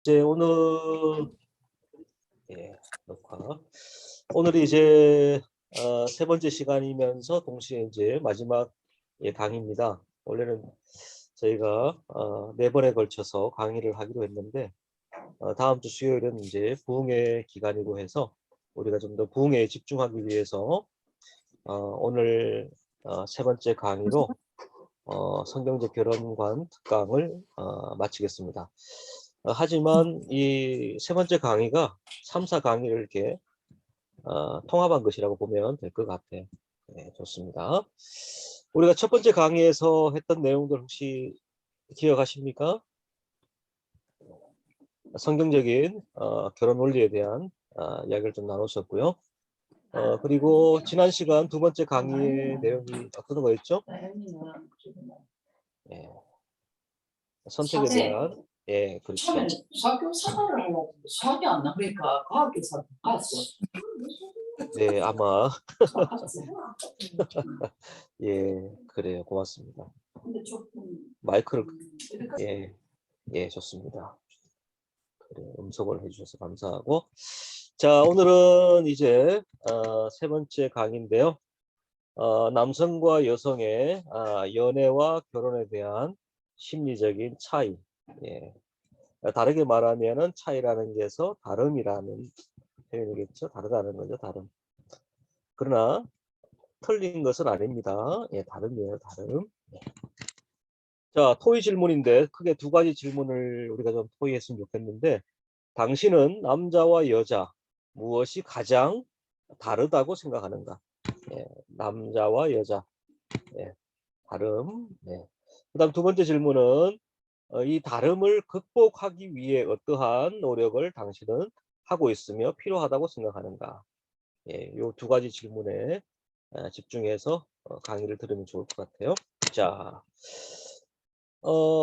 이제 오늘 녹화. 오늘이 이제 세 번째 시간이면서 동시에 이제 마지막 강의입니다. 원래는 저희가 네 번에 걸쳐서 강의를 하기로 했는데 다음 주 수요일은 이제 부흥회 기간이고 해서 우리가 좀 더 부흥회에 집중하기 위해서 오늘 세 번째 강의로 성경적 결혼관 특강을 마치겠습니다. 하지만 이 세 번째 강의가 3, 4 강의를 이렇게 통합한 것이라고 보면 될 것 같아요. 네, 좋습니다. 우리가 첫 번째 강의에서 했던 내용들 혹시 기억하십니까? 성경적인 결혼 원리에 대한 이야기를 좀 나눴었고요. 그리고 지난 시간 두 번째 강의의 내용이 어떤 거였죠? 예, 선택에 사제. 대한 그렇죠. 처음에 수학교 사과를 하려고 했는데 수학이 안 나오니까 과학교사 갔어. 네, 아마 아깝지. 예, 그래요. 고맙습니다. 근데 조금 마이크를 이렇게 좋습니다. 그래, 음성을 해주셔서 감사하고, 자, 오늘은 이제 세 번째 강의인데요. 남성과 여성의 연애와 결혼에 대한 심리적인 차이. 예. 다르게 말하면은 차이라는 게서 다름이라는 표현이겠죠. 다르다는 거죠. 다름. 그러나 틀린 것은 아닙니다. 예, 다름이에요. 다름. 자, 토의 질문인데 크게 두 가지 질문을 우리가 좀 토의했으면 좋겠는데, 당신은 남자와 여자 무엇이 가장 다르다고 생각하는가? 예, 남자와 여자 다름. 그다음 두 번째 질문은 이 다름을 극복하기 위해 어떠한 노력을 당신은 하고 있으며 필요하다고 생각하는가? 이 두 가지 질문에 집중해서 강의를 들으면 좋을 것 같아요. 자,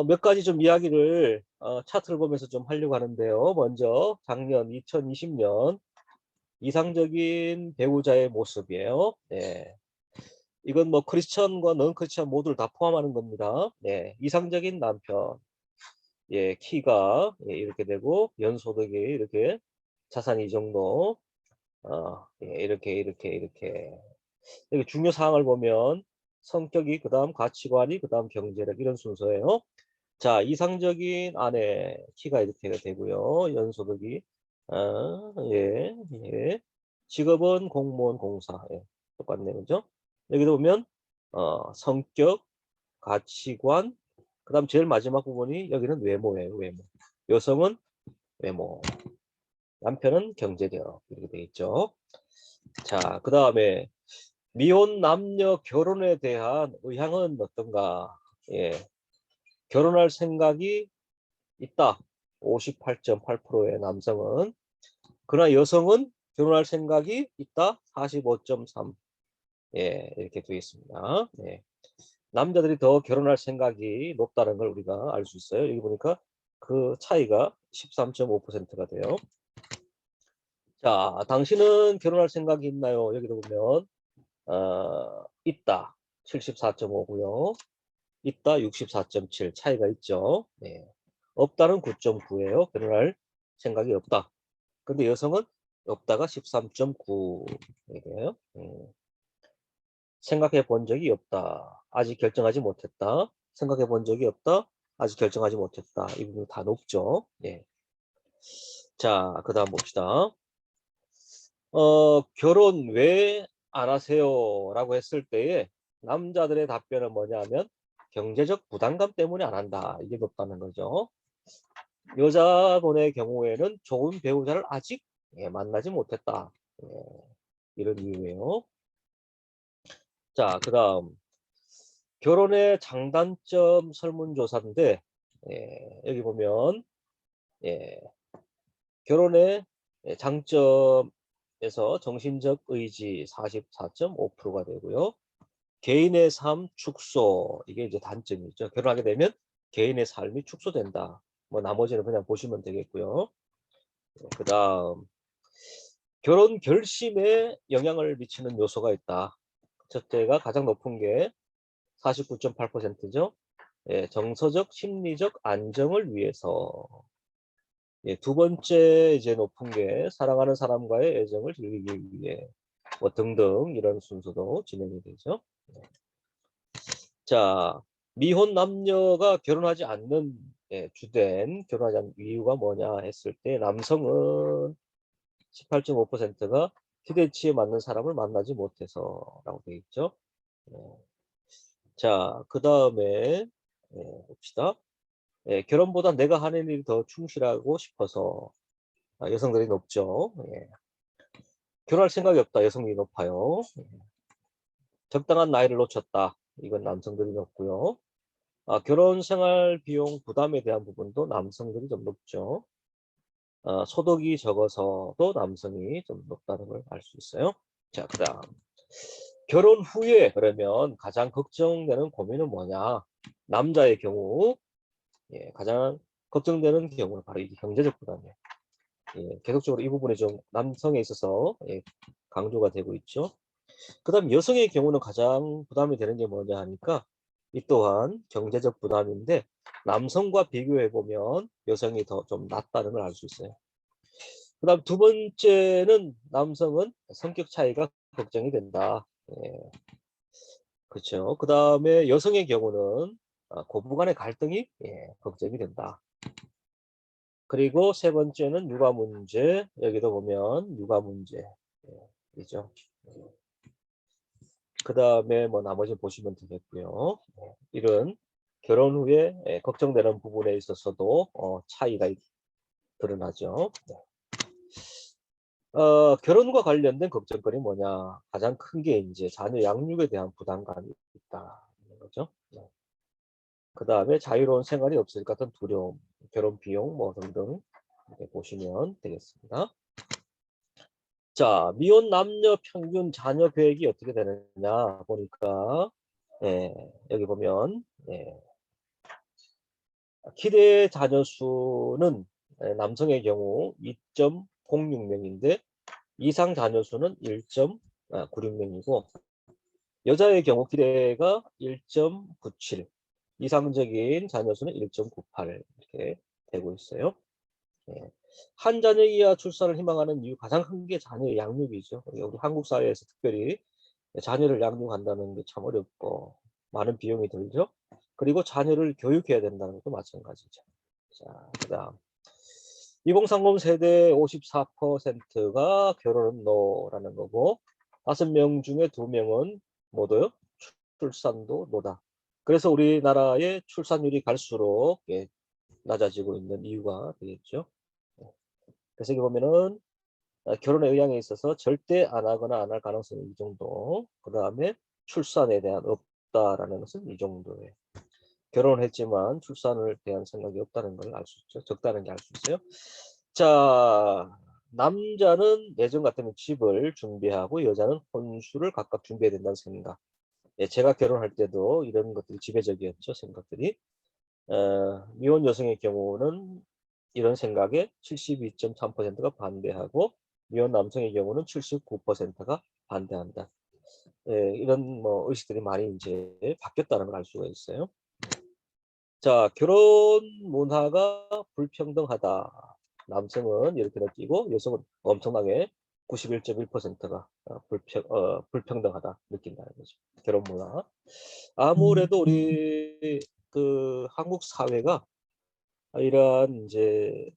몇 가지 좀 이야기를 차트를 보면서 좀 하려고 하는데요. 먼저 작년 2020년 이상적인 배우자의 모습이에요. 네. 이건 뭐 크리스천과 넌 크리스천 모두를 다 포함하는 겁니다. 네. 이상적인 남편. 예, 키가 이렇게 되고 연소득이 이렇게 자산이 이 정도. 이렇게 여기 중요 사항을 보면 성격이 그다음 가치관이 그다음 경제력 이런 순서예요. 자, 이상적인 아내 키가 이렇게 되고요. 연소득이 예. 직업은 공무원 공사. 예. 똑같네요. 그죠? 여기도 보면 성격, 가치관, 그다음 제일 마지막 부분이 여기는 외모예요. 외모. 여성은 외모, 남편은 경제력 이렇게 돼 있죠. 자, 그다음에 미혼 남녀 결혼에 대한 의향은 어떤가? 예. 결혼할 생각이 있다. 58.8%의 남성은. 그러나 여성은 결혼할 생각이 있다. 45.3. 예, 이렇게 되어 있습니다. 예. 남자들이 더 결혼할 생각이 높다는 걸 우리가 알 수 있어요. 여기 보니까 그 차이가 13.5%가 돼요. 자, 당신은 결혼할 생각이 있나요? 여기도 보면 있다. 74.5고요. 있다 64.7 차이가 있죠. 네. 없다는 9.9예요. 결혼할 생각이 없다. 근데 여성은 없다가 13.9 이래요. 생각해 본 적이 없다. 아직 결정하지 못했다. 생각해 본 적이 없다. 아직 결정하지 못했다. 이 부분 다 높죠. 예. 자, 그 다음 봅시다. 결혼 왜 안 하세요? 라고 했을 때에 남자들의 답변은 뭐냐면 경제적 부담감 때문에 안 한다. 이게 높다는 거죠. 여자분의 경우에는 좋은 배우자를 아직 만나지 못했다. 예, 이런 이유예요. 자, 그 다음 결혼의 장단점 설문조사인데 여기 보면 예, 결혼의 장점에서 정신적 의지 44.5%가 되고요. 개인의 삶 축소 이게 이제 단점이죠. 결혼하게 되면 개인의 삶이 축소된다. 뭐 나머지는 그냥 보시면 되겠고요. 그 다음 결혼 결심에 영향을 미치는 요소가 있다. 첫째가 가장 높은 게 49.8%죠. 예, 정서적 심리적 안정을 위해서 예, 두 번째 이제 높은 게 사랑하는 사람과의 애정을 즐기기 위해 뭐 등등 이런 순서도 진행이 되죠. 자, 미혼 남녀가 결혼하지 않는 예, 주된 결혼하지 않는 이유가 뭐냐 했을 때 남성은 18.5%가 기대치에 맞는 사람을 만나지 못해서라고 되어 있죠. 예. 자, 그 다음에 봅시다. 예, 결혼보다 내가 하는 일이 더 충실하고 싶어서 여성들이 높죠. 예. 결혼할 생각이 없다. 여성이 높아요. 적당한 나이를 놓쳤다. 이건 남성들이 높고요. 결혼 생활 비용 부담에 대한 부분도 남성들이 좀 높죠. 소득이 적어서도 남성이 좀 높다는 걸 알 수 있어요. 자, 그다음 결혼 후에 그러면 가장 걱정되는 고민은 뭐냐? 남자의 경우 예, 가장 걱정되는 경우는 바로 이 경제적 부담이에요. 예, 계속적으로 이 부분이 좀 남성에 있어서 예, 강조가 되고 있죠. 그다음 여성의 경우는 가장 부담이 되는 게 뭐냐 하니까 이 또한 경제적 부담인데 남성과 비교해 보면 여성이 더 좀 낫다는 걸 알 수 있어요. 그다음 두 번째는 남성은 성격 차이가 걱정이 된다. 예, 그렇죠. 그다음에 여성의 경우는 고부간의 갈등이 예, 걱정이 된다. 그리고 세 번째는 육아 문제. 여기도 보면 육아 문제. 예, 이죠. 그 다음에 뭐 나머지 보시면 되겠고요. 이런 결혼 후에 걱정되는 부분에 있어서도 차이가 드러나죠. 결혼과 관련된 걱정거리 뭐냐? 가장 큰 게 이제 자녀 양육에 대한 부담감이 있다는 거죠. 그 다음에 자유로운 생활이 없을 것 같은 두려움, 결혼 비용 뭐 등등 이렇게 보시면 되겠습니다. 자, 미혼 남녀 평균 자녀 계획이 어떻게 되느냐 보니까 예, 여기 보면 예, 기대 자녀 수는 남성의 경우 2.06명인데 이상 자녀 수는 1.96명이고 여자의 경우 기대가 1.97, 이상적인 자녀 수는 1.98 이렇게 되고 있어요. 예. 한 자녀 이하 출산을 희망하는 이유 가장 큰 게 자녀 양육이죠. 우리 한국 사회에서 특별히 자녀를 양육한다는 게 참 어렵고 많은 비용이 들죠. 그리고 자녀를 교육해야 된다는 것도 마찬가지죠. 자, 그다음 2030 세대 54%가 결혼은 노라는 거고 5명 중에 2명은 뭐도요? 출산도 노다. 그래서 우리나라의 출산율이 갈수록 예, 낮아지고 있는 이유가 되겠죠. 예. 그래서 여기 보면은 결혼의 의향에 있어서 절대 안 하거나 안 할 가능성이 이 정도. 그 다음에 출산에 대한 없다라는 것은 이 정도예요. 결혼을 했지만 출산을 대한 생각이 없다는 걸 알 수 있죠. 적다는 게 알 수 있어요. 자, 남자는 예전 같으면 집을 준비하고 여자는 혼수를 각각 준비해야 된다는 생각. 예, 제가 결혼할 때도 이런 것들이 지배적이었죠. 생각들이. 미혼 여성의 경우는 이런 생각에 72.3%가 반대하고 미혼 남성의 경우는 79%가 반대한다. 예, 이런 뭐 의식들이 많이 이제 바뀌었다는 걸 알 수가 있어요. 자, 결혼 문화가 불평등하다. 남성은 이렇게 느끼고 여성은 엄청나게 91.1%가 불평등하다 느낀다는 거죠. 결혼 문화. 아무래도 우리 그 한국 사회가 이러한 이제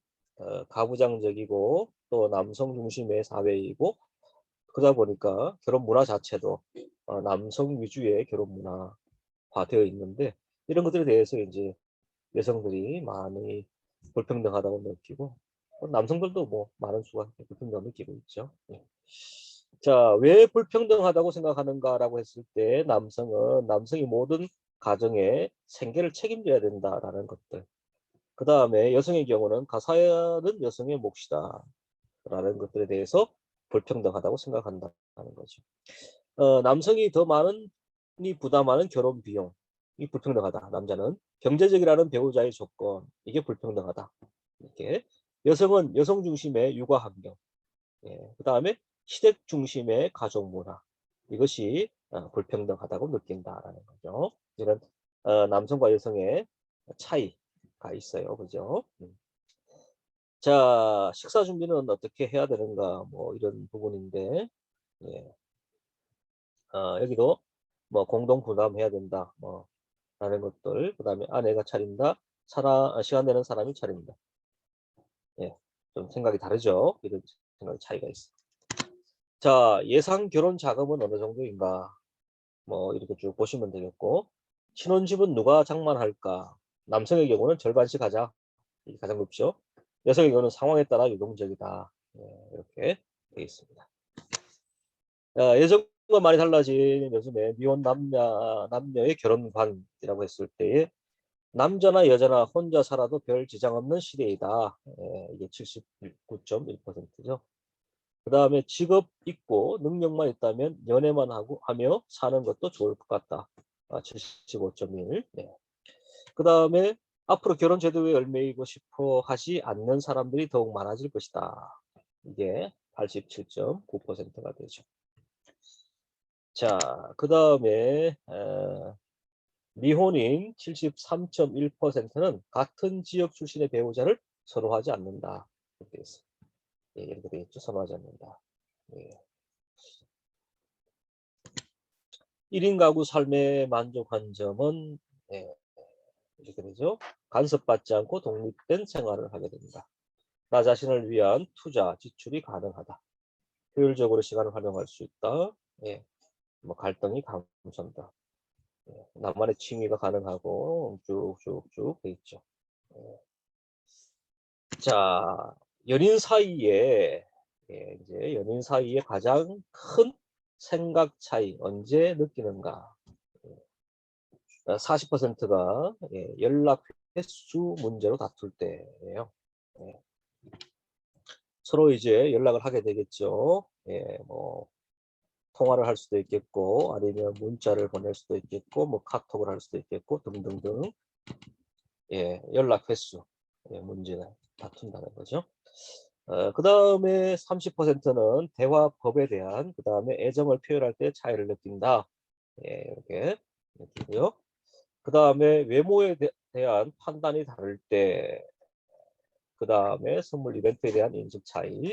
가부장적이고 또 남성 중심의 사회이고 그러다 보니까 결혼 문화 자체도 남성 위주의 결혼 문화화 되어 있는데 이런 것들에 대해서 이제 여성들이 많이 불평등하다고 느끼고 남성들도 뭐 많은 수가 불평등 느끼고 있죠. 예. 자, 왜 불평등하다고 생각하는가라고 했을 때 남성이 모든 가정의 생계를 책임져야 된다라는 것들. 그 다음에 여성의 경우는 가사는 여성의 몫이다 라는 것들에 대해서 불평등하다고 생각한다는 거죠. 남성이 더 많이 부담하는 결혼 비용이 불평등하다. 남자는 경제적이라는 배우자의 조건 이게 불평등하다. 이렇게 여성은 여성 중심의 육아 환경, 예. 그 다음에 시댁 중심의 가족 문화 이것이 불평등하다고 느낀다라는 거죠. 이런 남성과 여성의 차이가 있어요, 그죠? 자, 식사 준비는 어떻게 해야 되는가, 뭐 이런 부분인데, 예. 여기도 뭐 공동 부담해야 된다, 뭐 라는 것들, 그다음에 아내가 차린다, 시간 되는 사람이 차린다. 예, 좀 생각이 다르죠. 이런 생각 차이가 있어. 자, 예상 결혼 자금은 어느 정도인가? 뭐 이렇게 쭉 보시면 되겠고, 신혼집은 누가 장만할까? 남성의 경우는 절반씩 하자. 이게 가장 높죠. 여성의 경우는 상황에 따라 유동적이다. 예, 이렇게 되어 있습니다. 예전과 많이 달라진 요즘에 미혼 남녀의 결혼관이라고 했을 때에 남자나 여자나 혼자 살아도 별 지장 없는 시대이다. 이게 79.1%죠. 그 다음에 직업 있고 능력만 있다면 연애만 하며 사는 것도 좋을 것 같다. 75.1. 네. 그 다음에 앞으로 결혼 제도에 얽매이고 싶어 하지 않는 사람들이 더욱 많아질 것이다. 이게 87.9%가 되죠. 자, 그 다음에 미혼인 73.1%는 같은 지역 출신의 배우자를 선호하지 않는다. 이렇게 돼 있어요. 예, 이렇게 되어 있죠. 선호하지 않는다. 예. 1인 가구 삶에 만족한 점은 예, 이렇게 되죠. 간섭받지 않고 독립된 생활을 하게 됩니다. 나 자신을 위한 투자, 지출이 가능하다. 효율적으로 시간을 활용할 수 있다. 예, 뭐 갈등이 감소한다. 예, 나만의 취미가 가능하고 쭉쭉쭉 돼 있죠. 예. 자, 연인 사이에 이제 연인 사이에 가장 큰 생각 차이 언제 느끼는가? 40%가 연락 횟수 문제로 다툴 때예요. 예. 서로 이제 연락을 하게 되겠죠. 예, 뭐 통화를 할 수도 있겠고, 아니면 문자를 보낼 수도 있겠고, 뭐 카톡을 할 수도 있겠고, 등등등. 예, 연락 횟수 문제가 다툰다는 거죠. 그 다음에 30%는 대화법에 대한 그 다음에 애정을 표현할 때 차이를 느낀다. 예, 이렇게 느끼고요. 그 다음에 외모에 대한 판단이 다를 때, 그 다음에 선물 이벤트에 대한 인식 차이,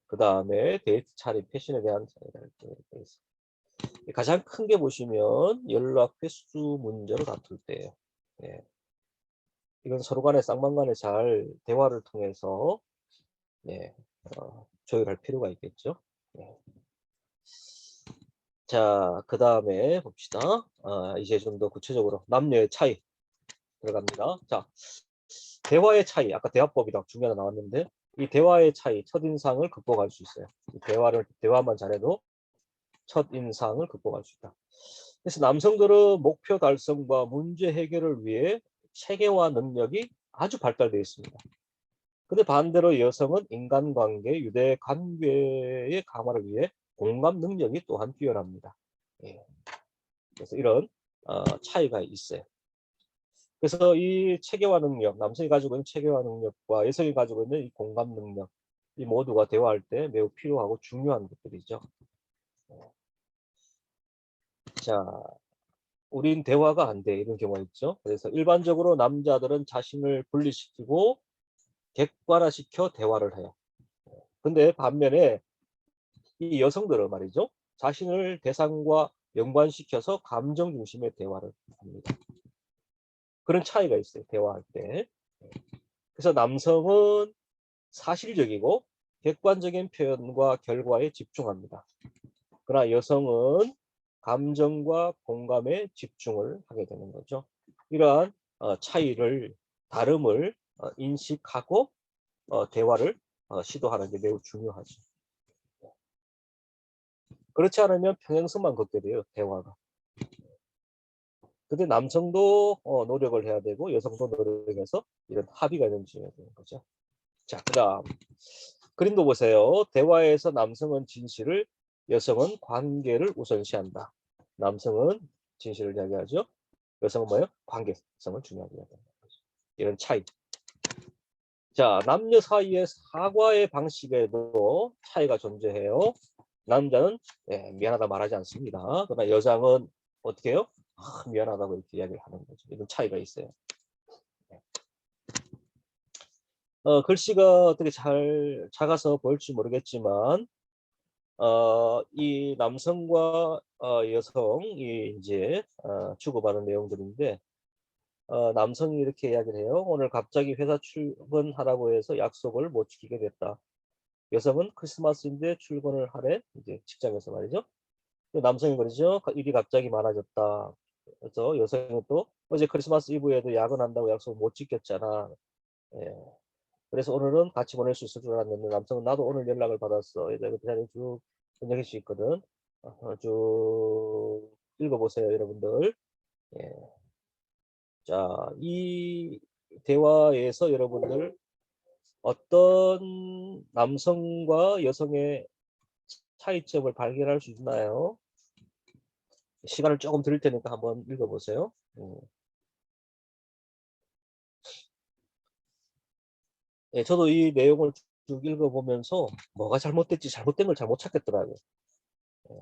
그 다음에 데이트 차림, 패션에 대한 차이가 이렇게 있어요. 가장 큰 게 보시면 연락 횟수 문제로 다툴 때예요. 예. 이건 서로 간에 쌍방간에 잘 대화를 통해서 예, 조율할 필요가 있겠죠. 예. 자, 그 다음에 봅시다. 이제 좀 더 구체적으로 남녀의 차이 들어갑니다. 자, 대화의 차이. 아까 대화법이다 중요하게 나왔는데 이 대화의 차이, 첫인상을 극복할 수 있어요. 대화만 잘해도 첫인상을 극복할 수 있다. 그래서 남성들은 목표 달성과 문제 해결을 위해 체계화 능력이 아주 발달되어 있습니다. 근데 반대로 여성은 인간관계, 유대관계의 강화를 위해 공감 능력이 또한 뛰어납니다. 예. 그래서 이런 차이가 있어요. 그래서 이 체계화 능력, 남성이 가지고 있는 체계화 능력과 여성이 가지고 있는 이 공감 능력, 이 모두가 대화할 때 매우 필요하고 중요한 것들이죠. 자, 우린 대화가 안 돼. 이런 경우가 있죠. 그래서 일반적으로 남자들은 자신을 분리시키고 객관화시켜 대화를 해요. 근데 반면에 이 여성들은 말이죠. 자신을 대상과 연관시켜서 감정 중심의 대화를 합니다. 그런 차이가 있어요. 대화할 때. 그래서 남성은 사실적이고 객관적인 표현과 결과에 집중합니다. 그러나 여성은 감정과 공감에 집중을 하게 되는 거죠. 이러한 다름을 인식하고 대화를 시도하는 게 매우 중요하죠. 그렇지 않으면 평행선만 걷게 돼요, 대화가. 근데 남성도 노력을 해야 되고 여성도 노력해서 이런 합의가 이루어져야 되는 거죠. 자, 그다음 그림도 보세요. 대화에서 남성은 진실을, 여성은 관계를 우선시한다. 남성은 진실을 이야기하죠. 여성은 뭐예요? 관계성을 중요하게 이야기한다. 이런 차이. 자, 남녀 사이의 사과의 방식에도 차이가 존재해요. 남자는 미안하다 말하지 않습니다. 그러나 여성은 어떻게 해요? 미안하다고 이렇게 이야기를 하는 거죠. 이런 차이가 있어요. 글씨가 어떻게 잘 작아서 보일지 모르겠지만 이 남성과 여성이 이제 주고받은 내용들인데 남성이 이렇게 이야기를 해요. 오늘 갑자기 회사 출근하라고 해서 약속을 못 지키게 됐다. 여성은 크리스마스인데 출근을 하래. 이제 직장에서 말이죠. 남성이 그러죠. 일이 갑자기 많아졌다. 그래서 여성은 또 어제 크리스마스 이브에도 야근한다고 약속 못 지켰잖아. 예. 그래서 오늘은 같이 보낼 수 있을 줄 알았는데 남성은 나도 오늘 연락을 받았어. 이제 그 자리에 쭉 번역할 수 있거든. 쭉 읽어보세요, 여러분들. 예. 자, 이 대화에서 여러분들 어떤 남성과 여성의 차이점을 발견할 수 있나요? 시간을 조금 드릴 테니까 한번 읽어보세요. 예, 저도 이 내용을 쭉 읽어보면서 뭐가 잘못됐지 잘못된 걸 잘 못 찾겠더라고요. 예.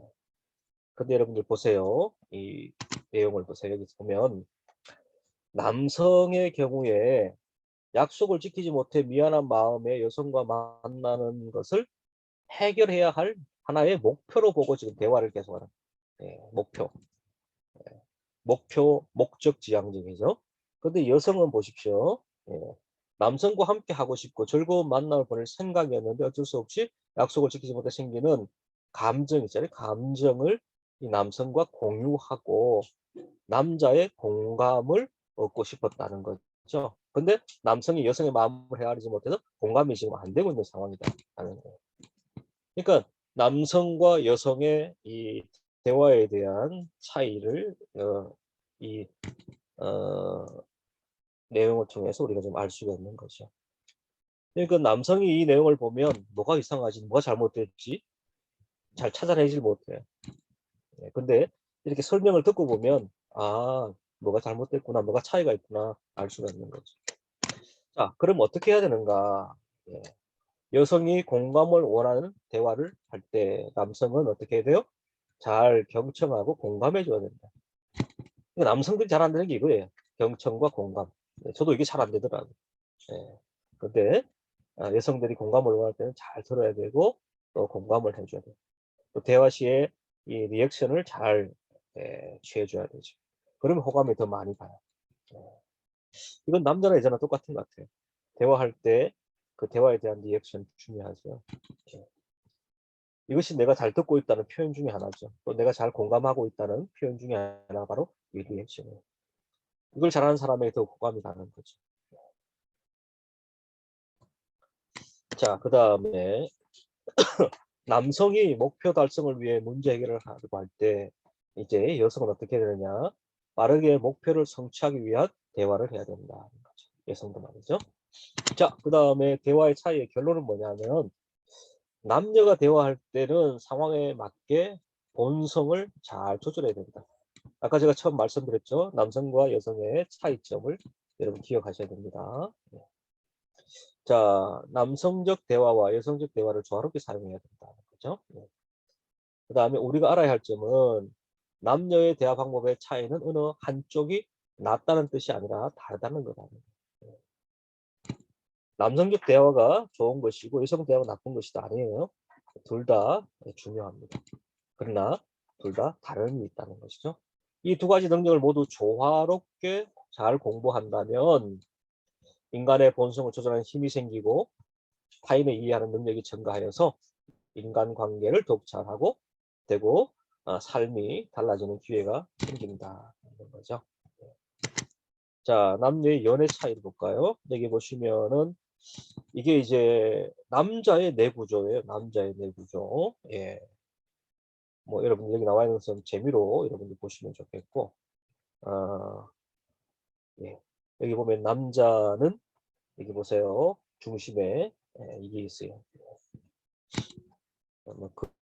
근데 여러분들 보세요. 이 내용을 보세요. 여기 보면 남성의 경우에 약속을 지키지 못해 미안한 마음에 여성과 만나는 것을 해결해야 할 하나의 목표로 보고 지금 대화를 계속하는 목표. 목표, 목적 지향적이죠. 근데 여성은 보십시오. 예, 남성과 함께 하고 싶고 즐거운 만남을 보낼 생각이었는데 어쩔 수 없이 약속을 지키지 못해 생기는 감정 있잖아요. 감정을 이 남성과 공유하고 남자의 공감을 얻고 싶었다는 거죠. 근데 남성이 여성의 마음을 헤아리지 못해서 공감이 지금 안 되고 있는 상황이다 하는 거예요. 그러니까 남성과 여성의 이 대화에 대한 차이를 이 어, 내용을 통해서 우리가 좀 알 수가 있는 거죠. 그러니까 남성이 이 내용을 보면 뭐가 이상하지, 뭐가 잘못됐지 잘 찾아내질 못해요. 근데 이렇게 설명을 듣고 보면 뭐가 잘못됐구나, 뭐가 차이가 있구나 알 수가 있는 거죠. 자, 그럼 어떻게 해야 되는가? 예. 여성이 공감을 원하는 대화를 할 때 남성은 어떻게 해야 돼요? 잘 경청하고 공감해 줘야 된다. 남성들이 잘 안 되는 게 이거예요. 경청과 공감. 저도 이게 잘 안 되더라고요. 예. 근데 여성들이 공감을 원할 때는 잘 들어야 되고 또 공감을 해줘야 돼요. 또 대화 시에 이 리액션을 잘 취해줘야 되죠. 그러면 호감이 더 많이 가요. 예. 이건 남자나 여자나 똑같은 것 같아요. 대화할 때 그 대화에 대한 리액션 중요하죠. 예. 이것이 내가 잘 듣고 있다는 표현 중에 하나죠. 또 내가 잘 공감하고 있다는 표현 중에 하나 바로 이 리액션이에요. 이걸 잘하는 사람에게 더 호감이 가는 거죠. 자, 그 다음에 남성이 목표 달성을 위해 문제 해결을 하려고 할 때 이제 여성은 어떻게 해야 되느냐? 빠르게 목표를 성취하기 위한 대화를 해야 된다는 거죠. 여성도 말이죠. 자, 그 다음에 대화의 차이의 결론은 뭐냐면 남녀가 대화할 때는 상황에 맞게 본성을 잘 조절해야 된다. 아까 제가 처음 말씀드렸죠. 남성과 여성의 차이점을 여러분 기억하셔야 됩니다. 자, 남성적 대화와 여성적 대화를 조화롭게 사용해야 된다는 거죠. 그 다음에 우리가 알아야 할 점은 남녀의 대화 방법의 차이는 어느 한쪽이 낫다는 뜻이 아니라 다르다는 거다. 남성적 대화가 좋은 것이고 여성 대화가 나쁜 것이 아니에요. 둘 다 중요합니다. 그러나 둘 다 다른 의미 있다는 것이죠. 이 두 가지 능력을 모두 조화롭게 잘 공부한다면 인간의 본성을 조절하는 힘이 생기고 타인을 이해하는 능력이 증가하여서 인간관계를 더욱 잘하고 되고 삶이 달라지는 기회가 생긴다 는 거죠. 자, 남녀의 연애 차이를 볼까요? 여기 보시면은 이게 이제 남자의 내구조예요. 남자의 내구조. 예. 뭐 여러분 여기 나와 있는 것은 재미로 여러분들 보시면 좋겠고, 예. 여기 보면 남자는 여기 보세요. 중심에 이게 있어요.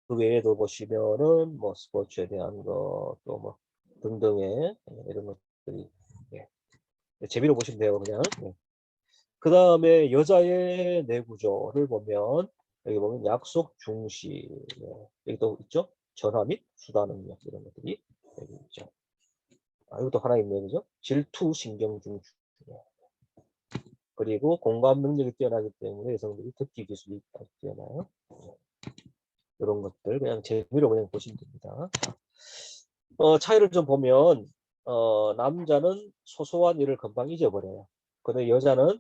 그 외에도 보시면은 뭐 스포츠에 대한 거 또 뭐 등등의 이런 것들이 재미로 보시면 돼요. 그냥. 그 다음에 여자의 내구조를 보면 여기 보면 약속 중시 여기 또 있죠. 전화 및 수다 능력 이런 것들이 여기 있죠. 이것도 하나 있네요. 그죠? 질투 신경 중시. 그리고 공감 능력이 뛰어나기 때문에 여성들이 듣기 기술이 뛰어나요. 이런 것들 그냥 재미로 그냥 보시면 됩니다. 차이를 좀 보면 남자는 소소한 일을 금방 잊어버려요. 근데 여자는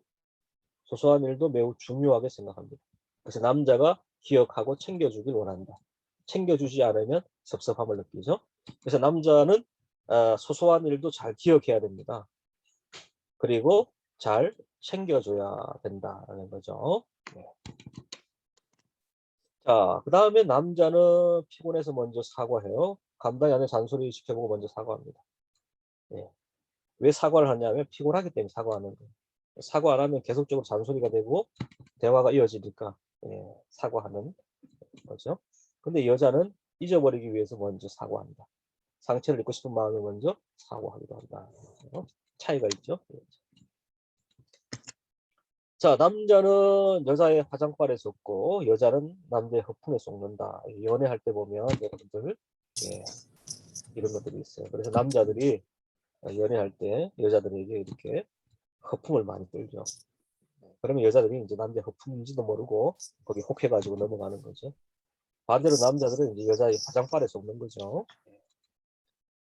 소소한 일도 매우 중요하게 생각합니다. 그래서 남자가 기억하고 챙겨주길 원한다. 챙겨주지 않으면 섭섭함을 느끼죠. 그래서 남자는 소소한 일도 잘 기억해야 됩니다. 그리고 잘 챙겨줘야 된다는 거죠. 네. 자, 그 다음에 남자는 피곤해서 먼저 사과해요. 감당이 안 돼 잔소리 시켜보고 먼저 사과합니다. 네. 왜 사과를 하냐면 피곤하기 때문에 사과하는 거예요. 사과 안 하면 계속적으로 잔소리가 되고 대화가 이어지니까 사과하는 거죠. 근데 여자는 잊어버리기 위해서 먼저 사과한다. 상처를 입고 싶은 마음에 먼저 사과하기도 한다. 차이가 있죠. 자, 남자는 여자의 화장발에 속고 여자는 남자의 허풍에 속는다. 연애할 때 보면 여러분들 이런 것들이 있어요. 그래서 남자들이 연애할 때 여자들에게 이렇게 허풍을 많이 떨죠. 그러면 여자들이 이제 남자 허풍인지도 모르고 거기 혹해가지고 넘어가는 거죠. 반대로 남자들은 이제 여자의 화장발에 속는 거죠.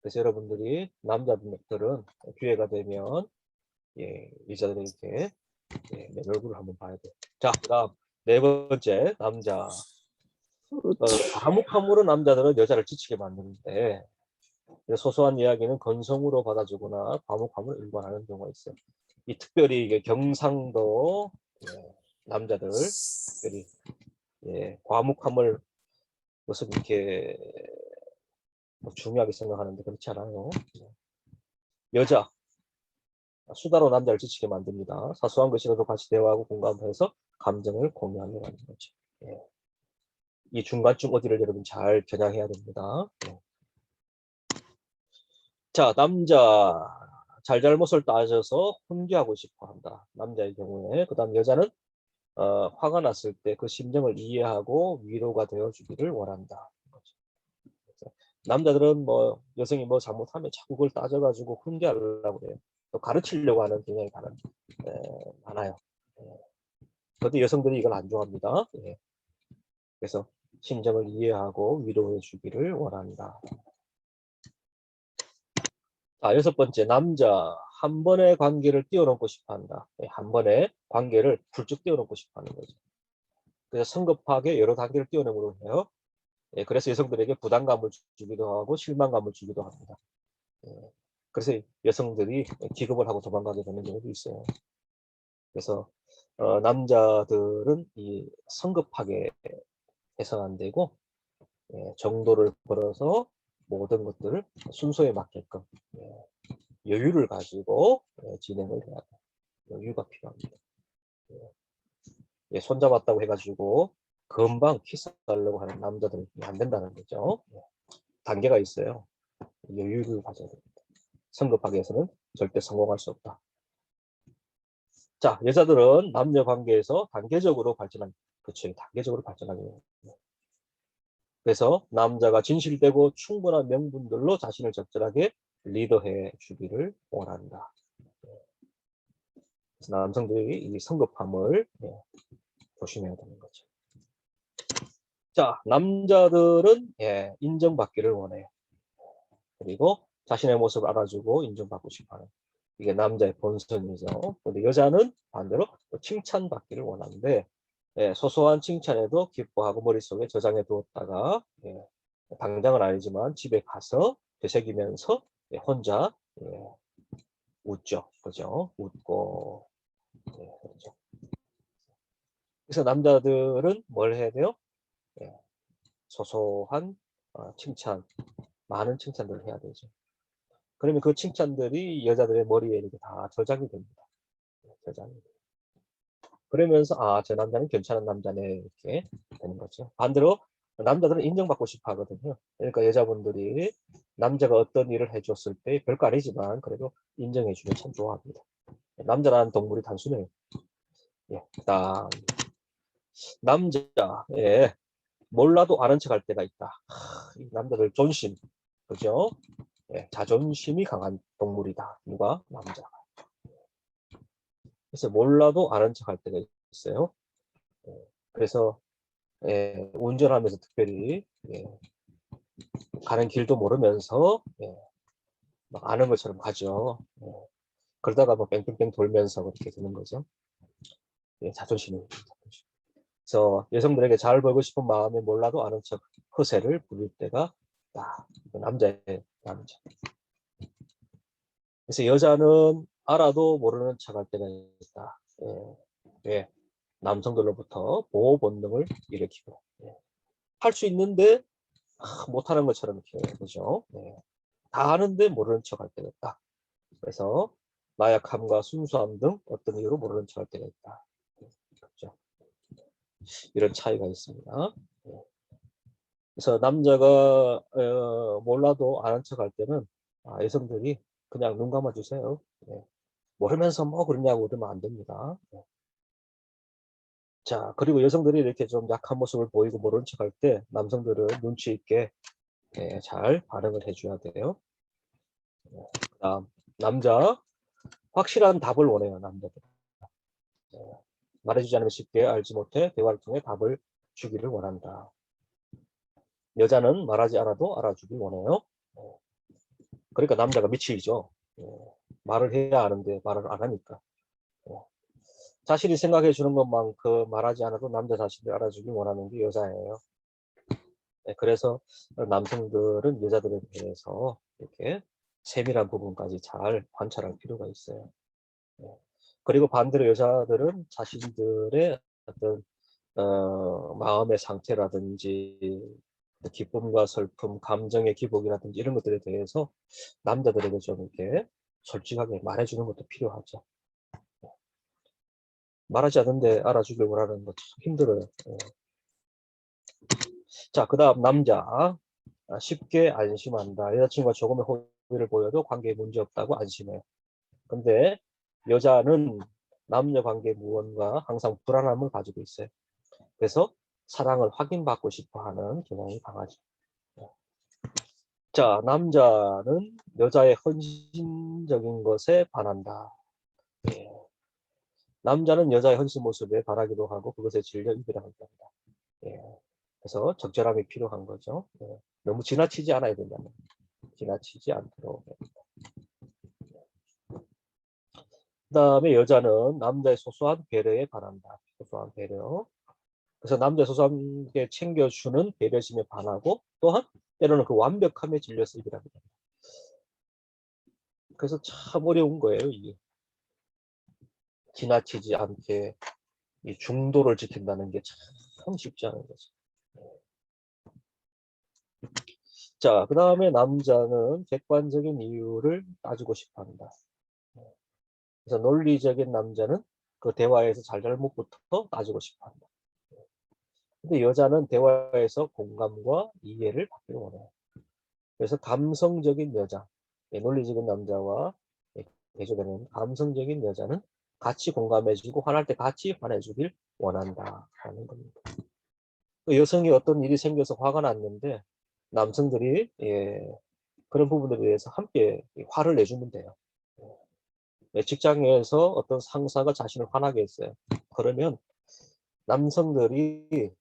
그래서 여러분들이 남자들은 기회가 되면 여자들에게 내 얼굴을 한번 봐야 돼. 자, 그다음 네 번째 남자. 과묵함으로 남자들은 여자를 지치게 만드는데 소소한 이야기는 건성으로 받아주거나 과묵함을 일관하는 경우가 있어요. 이 특별히 이게 경상도 남자들 특별히 과묵함을 무슨 이렇게 중요하게 생각하는데 그렇지 않아요. 여자 수다로 남자를 지치게 만듭니다. 사소한 것이라도 같이 대화하고 공감해서 감정을 공유하려 하는 거죠. 이 중간쯤 어디를 여러분 잘 겨냥해야 됩니다. 자, 남자 잘잘못을 따져서 훈계하고 싶어 한다. 남자의 경우에. 그 다음 여자는 화가 났을 때 그 심정을 이해하고 위로가 되어주기를 원한다. 남자들은 뭐 여성이 뭐 잘못하면 자꾸 그걸 따져가지고 훈계하려고 그래요. 또 가르치려고 하는 경향이 많아요. 그런데 여성들이 이걸 안 좋아합니다. 그래서 심정을 이해하고 위로해 주기를 원한다. 자, 여섯 번째, 남자 한 번의 관계를 뛰어넘고 싶어 한다. 한 번의 관계를 훌쩍 뛰어넘고 싶어 하는 거죠. 그래서 성급하게 여러 단계를 뛰어넘으려 해요. 그래서 여성들에게 부담감을 주기도 하고 실망감을 주기도 합니다. 그래서 여성들이 기겁을 하고 도망가게 되는 경우도 있어요. 그래서 남자들은 이 성급하게 해서는 안 되고 정도를 걸어서 모든 것들을 순서에 맞게끔 여유를 가지고 진행을 해야 돼요. 여유가 필요합니다. 손잡았다고 해가지고 금방 키스하려고 하는 남자들은 안 된다는 거죠. 단계가 있어요. 여유를 가져야 됩니다. 성급하게 해서는 절대 성공할 수 없다. 자, 여자들은 남녀 관계에서 단계적으로 발전한, 그렇죠. 단계적으로 발전하는 거예요. 그래서 남자가 진실되고 충분한 명분들로 자신을 적절하게 리더해 주기를 원한다. 그래서 남성들이 이 성급함을 조심해야 되는 거죠. 자, 남자들은 인정받기를 원해요. 그리고 자신의 모습을 알아주고 인정받고 싶어하는 이게 남자의 본성이죠. 근데 여자는 반대로 칭찬받기를 원하는데 소소한 칭찬에도 기뻐하고 머릿속에 저장해 두었다가 당장은 아니지만 집에 가서 되새기면서 혼자 웃죠. 그죠? 웃고 그렇죠. 그래서 남자들은 뭘 해야 돼요? 소소한 칭찬, 많은 칭찬들을 해야 되죠. 그러면 그 칭찬들이 여자들의 머리에 이렇게 다 저장이 됩니다. 저장이. 그러면서 저 남자는 괜찮은 남자네 이렇게 되는 거죠. 반대로 남자들은 인정받고 싶어 하거든요. 그러니까 여자분들이 남자가 어떤 일을 해줬을 때 별거 아니지만 그래도 인정해주면 참 좋아합니다. 남자라는 동물이 단순해요. 그다음 남자 몰라도 아는 척 할 때가 있다. 이 남자들 존심, 그죠? 자존심이 강한 동물이다. 누가? 남자. 그래서 몰라도 아는 척 할 때가 있어요. 그래서 운전하면서 특별히 가는 길도 모르면서 막 아는 것처럼 가죠. 그러다가 뭐 뺑뺑뺑 돌면서 그렇게 되는 거죠. 자존심이. 그래서 여성들에게 잘 보이고 싶은 마음에 몰라도 아는 척 허세를 부릴 때가 딱 남자의 남자. 그래서 여자는 알아도 모르는 척 할 때가 있다. 왜? 남성들로부터 보호 본능을 일으키고 할 수 있는데 못하는 것처럼 이렇게 그죠? 다 아는데 모르는 척 할 때가 있다. 그래서 나약함과 순수함 등 어떤 이유로 모르는 척 할 때가 있다. 그렇죠? 이런 차이가 있습니다. 그래서 남자가 몰라도 아는 척 할 때는 여성들이 그냥 눈 감아주세요. 모르면서 뭐 그러냐고 그러면 안 됩니다. 자, 그리고 여성들이 이렇게 좀 약한 모습을 보이고 모르는 척 할 때 남성들은 눈치 있게 잘 반응을 해줘야 돼요. 그다음 남자 확실한 답을 원해요. 남자들 말해주지 않으면 쉽게 알지 못해 대화를 통해 답을 주기를 원한다. 여자는 말하지 않아도 알아주길 원해요. 그러니까 남자가 미치죠. 말을 해야 하는데 말을 안 하니까. 자신이 생각해 주는 것만큼 말하지 않아도 남자 자신을 알아주길 원하는 게 여자예요. 그래서 남성들은 여자들에 대해서 이렇게 세밀한 부분까지 잘 관찰할 필요가 있어요. 그리고 반대로 여자들은 자신들의 어떤 마음의 상태라든지 기쁨과 슬픔, 감정의 기복이라든지 이런 것들에 대해서 남자들에게 좀 이렇게 솔직하게 말해주는 것도 필요하죠. 말하지 않는데 알아주길 원하는 거 참 힘들어요. 자, 그 다음 남자. 쉽게 안심한다. 여자친구가 조금의 호의를 보여도 관계에 문제 없다고 안심해요. 근데 여자는 남녀 관계 무언가 항상 불안함을 가지고 있어요. 그래서 사랑을 확인받고 싶어 하는 경향이 강하죠. 자, 남자는 여자의 헌신적인 것에 반한다. 남자는 여자의 헌신 모습에 반하기도 하고 그것에 질려 이기도 한다. 그래서 적절함이 필요한 거죠. 너무 지나치지 않아야 된다는. 지나치지 않도록. 그 다음에 여자는 남자의 소소한 배려에 반한다. 소소한 배려. 그래서 남자의 소소한 게 챙겨주는 배려심에 반하고 또한 때로는 그 완벽함에 질려서 이기도 합니다. 그래서 참 어려운 거예요. 이게. 지나치지 않게 이 중도를 지킨다는 게 참 쉽지 않은 거죠. 자, 그 다음에 남자는 객관적인 이유를 따지고 싶어 한다. 그래서 논리적인 남자는 그 대화에서 잘잘못부터 따지고 싶어 한다. 근데 여자는 대화에서 공감과 이해를 받기를 원해요. 그래서 감성적인 여자, 논리적인 남자와 대조되는 감성적인 여자는 같이 공감해주고 화날 때 같이 화내주길 원한다라는 겁니다. 여성이 어떤 일이 생겨서 화가 났는데 남성들이 그런 부분에 대해서 함께 화를 내주면 돼요. 직장에서 어떤 상사가 자신을 화나게 했어요. 그러면 남성들이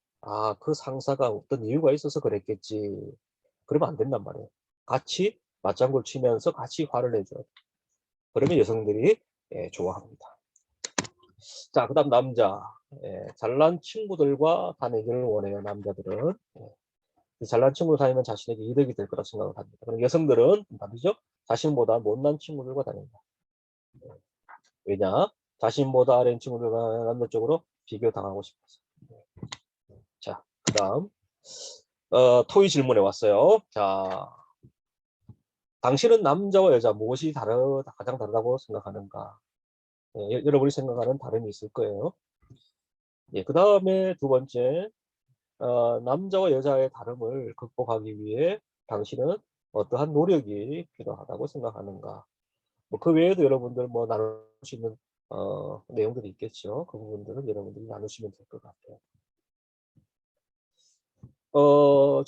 그 상사가 어떤 이유가 있어서 그랬겠지. 그러면 안 된단 말이에요. 같이 맞장구를 치면서 같이 화를 내줘요. 그러면 여성들이 좋아합니다. 자, 그 다음 남자. 잘난 친구들과 다니기를 원해요. 남자들은. 잘난 친구 다니면 자신에게 이득이 될 거라 생각을 합니다. 그럼 여성들은 반대죠. 자신보다 못난 친구들과 다닌다. 왜냐? 자신보다 아래인 친구들과 남자 쪽으로 비교당하고 싶어서. 자, 그 다음 토의 질문에 왔어요. 자, 당신은 남자와 여자 무엇이 가장 다르다고 생각하는가? 여러분이 생각하는 다름이 있을 거예요. 그 다음에 두 번째, 남자와 여자의 다름을 극복하기 위해 당신은 어떠한 노력이 필요하다고 생각하는가? 뭐 그 외에도 여러분들 뭐 나눌 수 있는 내용들이 있겠죠. 그 부분들은 여러분들이 나누시면 될 것 같아요. 좀